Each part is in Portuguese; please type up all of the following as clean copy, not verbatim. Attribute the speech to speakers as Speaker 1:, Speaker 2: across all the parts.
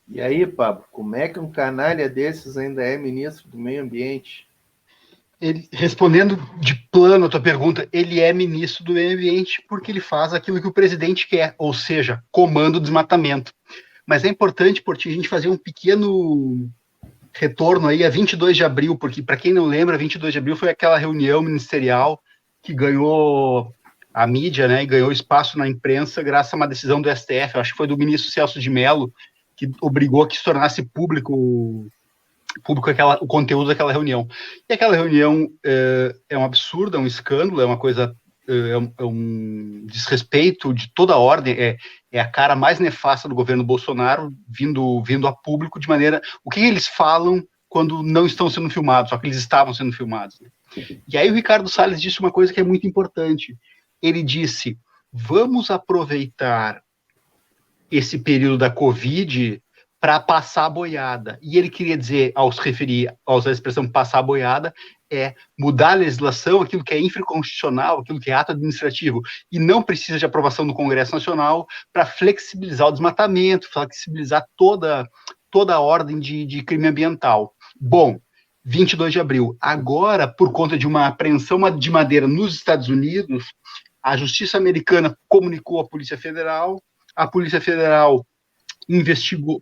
Speaker 1: E aí, Pablo, como é que um canalha desses ainda é ministro do Meio Ambiente?
Speaker 2: Respondendo de plano a tua pergunta, ele é ministro do Meio Ambiente porque ele faz aquilo que o presidente quer, ou seja, comanda o desmatamento. Mas é importante, Portinho, a gente fazer um pequeno retorno aí a 22 de abril, porque, para quem não lembra, 22 de abril foi aquela reunião ministerial que ganhou a mídia, né, e ganhou espaço na imprensa graças a uma decisão do STF, eu acho que foi do ministro Celso de Mello, que obrigou a que se tornasse público o conteúdo daquela reunião. E aquela reunião é um absurdo, é um escândalo, é uma coisa, é um desrespeito de toda a ordem, é a cara mais nefasta do governo Bolsonaro vindo a público de maneira... O que eles falam quando não estão sendo filmados, só que eles estavam sendo filmados. Né? E aí o Ricardo Salles disse uma coisa que é muito importante. Ele disse, vamos aproveitar esse período da Covid para passar a boiada. E ele queria dizer, ao se referir a usar a expressão passar a boiada, é mudar a legislação, aquilo que é infraconstitucional, aquilo que é ato administrativo, e não precisa de aprovação do Congresso Nacional para flexibilizar o desmatamento, flexibilizar toda a ordem de crime ambiental. Bom, 22 de abril. Agora, por conta de uma apreensão de madeira nos Estados Unidos, a Justiça Americana comunicou à Polícia Federal, a Polícia Federal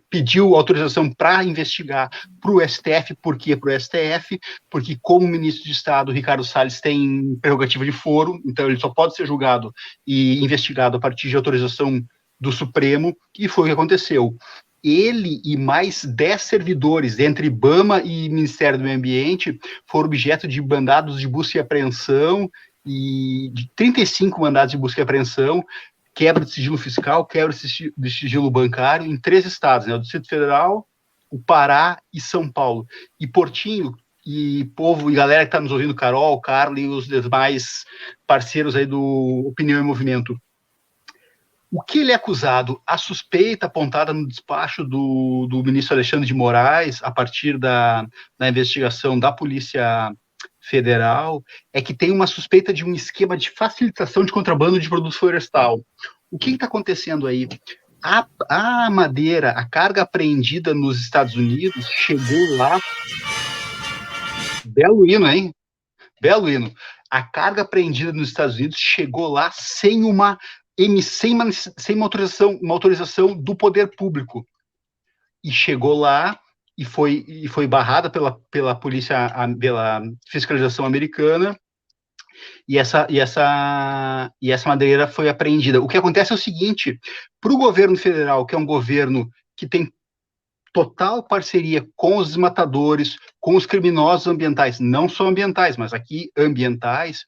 Speaker 2: pediu autorização para investigar para o STF. Por que para o STF? Porque, como ministro de Estado, Ricardo Salles tem prerrogativa de foro, então ele só pode ser julgado e investigado a partir de autorização do Supremo, e foi o que aconteceu. Ele e mais 10 servidores, entre IBAMA e Ministério do Meio Ambiente, foram objeto de mandados de busca e apreensão, e de 35 mandados de busca e apreensão, quebra de sigilo fiscal, quebra de sigilo bancário em 3 estados, né? O Distrito Federal, o Pará e São Paulo. E Portinho, e povo, e galera que está nos ouvindo, Carol, Carla e os demais parceiros aí do Opinião e Movimento. O que ele é acusado? A suspeita apontada no despacho do ministro Alexandre de Moraes, a partir da investigação da Polícia Federal, é que tem uma suspeita de um esquema de facilitação de contrabando de produto florestal. O que está acontecendo aí? A madeira, a carga apreendida nos Estados Unidos chegou lá... Belo hino, hein? Belo hino. A carga apreendida nos Estados Unidos chegou lá sem uma autorização do poder público. E chegou lá e foi barrada pela polícia, pela fiscalização americana, e essa madeira foi apreendida. O que acontece é o seguinte, para o governo federal, que é um governo que tem total parceria com os desmatadores, com os criminosos ambientais, não só ambientais, mas aqui ambientais,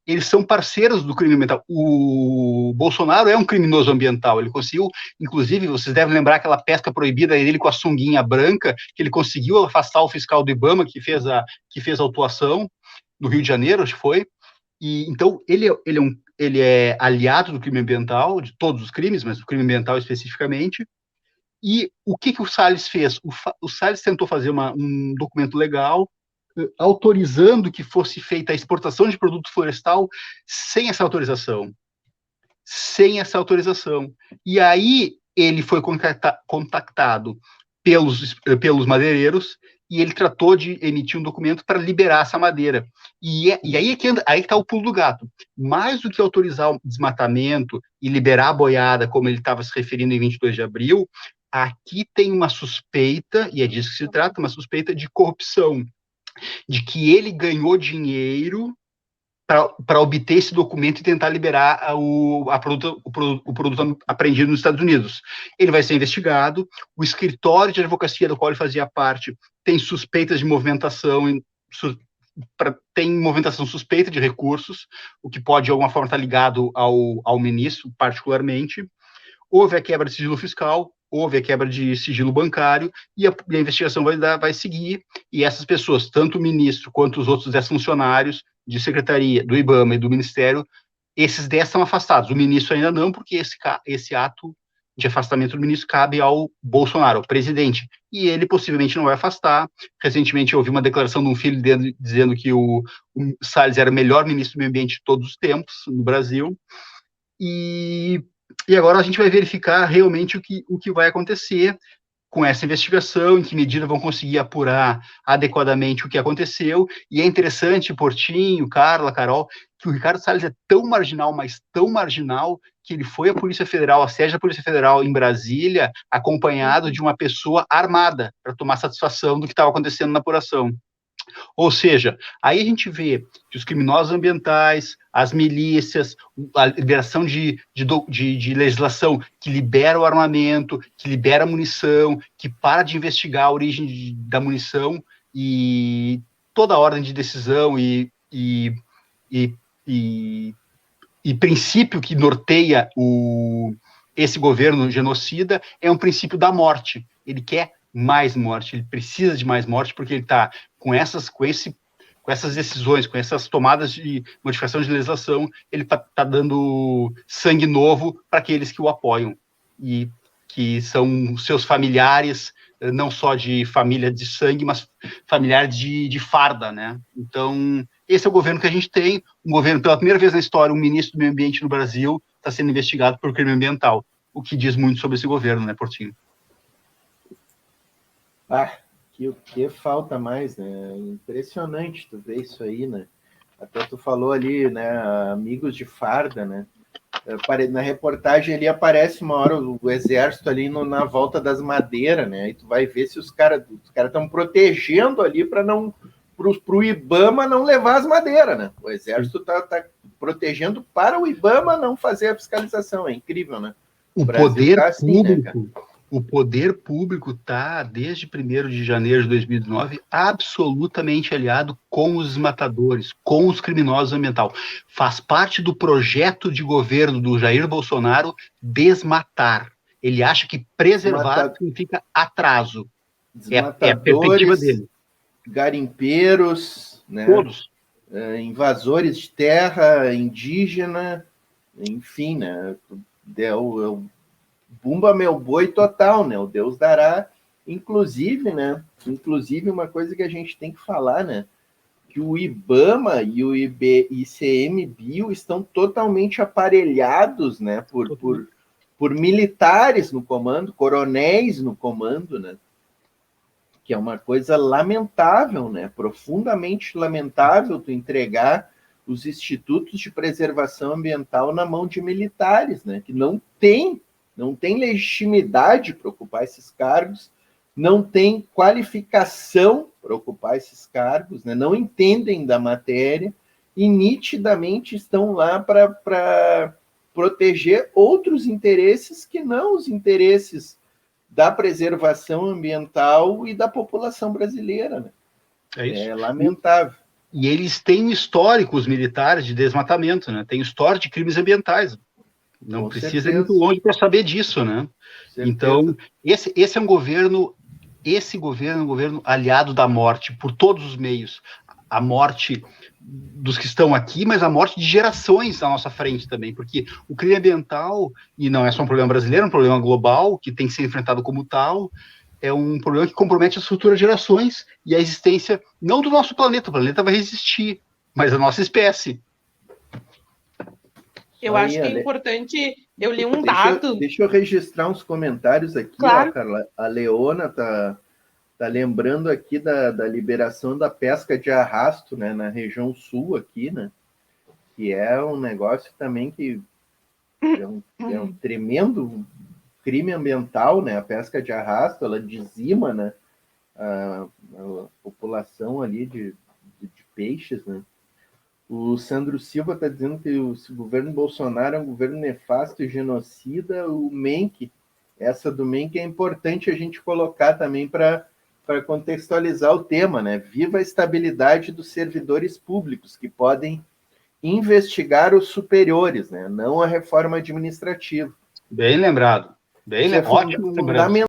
Speaker 2: eles são parceiros do crime ambiental. O Bolsonaro é um criminoso ambiental, ele conseguiu, inclusive, vocês devem lembrar aquela pesca proibida dele com a sunguinha branca, que ele conseguiu afastar o fiscal do IBAMA, que fez a autuação no Rio de Janeiro, acho que foi. E então ele é aliado do crime ambiental, de todos os crimes, mas do crime ambiental especificamente. E o que o Salles fez? O Salles tentou fazer um documento legal, autorizando que fosse feita a exportação de produto florestal sem essa autorização. Sem essa autorização. E aí ele foi contactado pelos madeireiros, e ele tratou de emitir um documento para liberar essa madeira. E aí aí está o pulo do gato. Mais do que autorizar o desmatamento e liberar a boiada, como ele estava se referindo em 22 de abril, aqui tem uma suspeita, e é disso que se trata, uma suspeita de corrupção, de que ele ganhou dinheiro para obter esse documento e tentar liberar o produto apreendido nos Estados Unidos. Ele vai ser investigado, o escritório de advocacia do qual ele fazia parte tem suspeitas de movimentação, tem movimentação suspeita de recursos, o que pode, de alguma forma, estar ligado ao ministro, particularmente. Houve a quebra de sigilo fiscal, houve a quebra de sigilo bancário, e a investigação vai seguir, e essas pessoas, tanto o ministro quanto os outros 10 funcionários de secretaria, do IBAMA e do Ministério, esses 10 estão afastados. O ministro ainda não, porque esse ato de afastamento do ministro cabe ao Bolsonaro, ao presidente, e ele possivelmente não vai afastar. Recentemente eu ouvi uma declaração de um filho dele dizendo que o Salles era o melhor ministro do meio ambiente de todos os tempos no Brasil, e agora a gente vai verificar realmente o que vai acontecer. com essa investigação, em que medida vão conseguir apurar adequadamente o que aconteceu. E é interessante, Portinho, Carla, Carol, que o Ricardo Salles é tão marginal, mas tão marginal, que ele foi à Polícia Federal, à sede da Polícia Federal em Brasília, acompanhado de uma pessoa armada, para tomar satisfação do que estava acontecendo na apuração. Ou seja, aí a gente vê que os criminosos ambientais, as milícias, a liberação de legislação que libera o armamento, que libera a munição, que para de investigar a origem da munição e toda a ordem de decisão e princípio que norteia esse governo genocida é um princípio da morte. Ele quer mais morte, ele precisa de mais morte porque ele está com essas decisões, com essas tomadas de modificação de legislação, ele está dando sangue novo para aqueles que o apoiam e que são seus familiares, não só de família de sangue, mas familiares de farda, né? Então, esse é o governo que a gente tem, um governo, pela primeira vez na história, um ministro do meio ambiente no Brasil está sendo investigado por crime ambiental, o que diz muito sobre esse governo, né, Portinho?
Speaker 1: O que falta mais, né? Impressionante tu ver isso aí, né? Até tu falou ali, né? Amigos de farda, né? Na reportagem ali aparece uma hora o exército ali na volta das madeiras, né? Aí tu vai ver se os caras estão protegendo ali para não pro IBAMA não levar as madeiras, né? O exército tá protegendo para o IBAMA não fazer a fiscalização. É incrível, né?
Speaker 2: O poder público, né, o poder público está, desde 1º de janeiro de 2009, absolutamente aliado com os matadores, com os criminosos ambientais. Faz parte do projeto de governo do Jair Bolsonaro desmatar. Ele acha que preservar significa atraso. É a perspectiva dele.
Speaker 1: Garimpeiros, né?
Speaker 2: Todos.
Speaker 1: Invasores de terra, indígena, enfim, né? Bumba meu boi total, né? O Deus dará, inclusive, né? Inclusive, uma coisa que a gente tem que falar, né? Que o IBAMA e o ICMBio estão totalmente aparelhados, né? Por militares no comando, coronéis no comando, né? Que é uma coisa lamentável, né? Profundamente lamentável tu entregar os institutos de preservação ambiental na mão de militares, né? Que não tem legitimidade para ocupar esses cargos, não tem qualificação para ocupar esses cargos, né? Não entendem da matéria e nitidamente estão lá para proteger outros interesses que não os interesses da preservação ambiental e da população brasileira, né?
Speaker 2: É isso.
Speaker 1: É lamentável.
Speaker 2: E eles têm histórico, os militares, de desmatamento, né? Tem história de crimes ambientais. Não
Speaker 1: Com
Speaker 2: precisa
Speaker 1: certeza.
Speaker 2: ir muito longe para saber disso, né? Então, esse é um governo, é um governo aliado da morte por todos os meios. A morte dos que estão aqui, mas a morte de gerações à nossa frente também, porque o crime ambiental, e não é só um problema brasileiro, é um problema global, que tem que ser enfrentado como tal, é um problema que compromete as futuras gerações e a existência, não do nosso planeta, o planeta vai resistir, mas a nossa espécie.
Speaker 3: Eu acho que é importante, eu li um dado...
Speaker 1: Deixa eu registrar uns comentários aqui,
Speaker 3: claro.
Speaker 1: Ó, Carla. A Leona tá lembrando aqui da liberação da pesca de arrasto, né, na região sul aqui, né, que é um negócio também que é um tremendo crime ambiental, né, a pesca de arrasto, ela dizima, né, a população ali de peixes, né. O Sandro Silva está dizendo que o governo Bolsonaro é um governo nefasto e genocida. O Menck, essa do Menck é importante a gente colocar também para contextualizar o tema, né? Viva a estabilidade dos servidores públicos, que podem investigar os superiores, né? Não a reforma administrativa.
Speaker 2: Bem lembrado. Ótimo lembrado.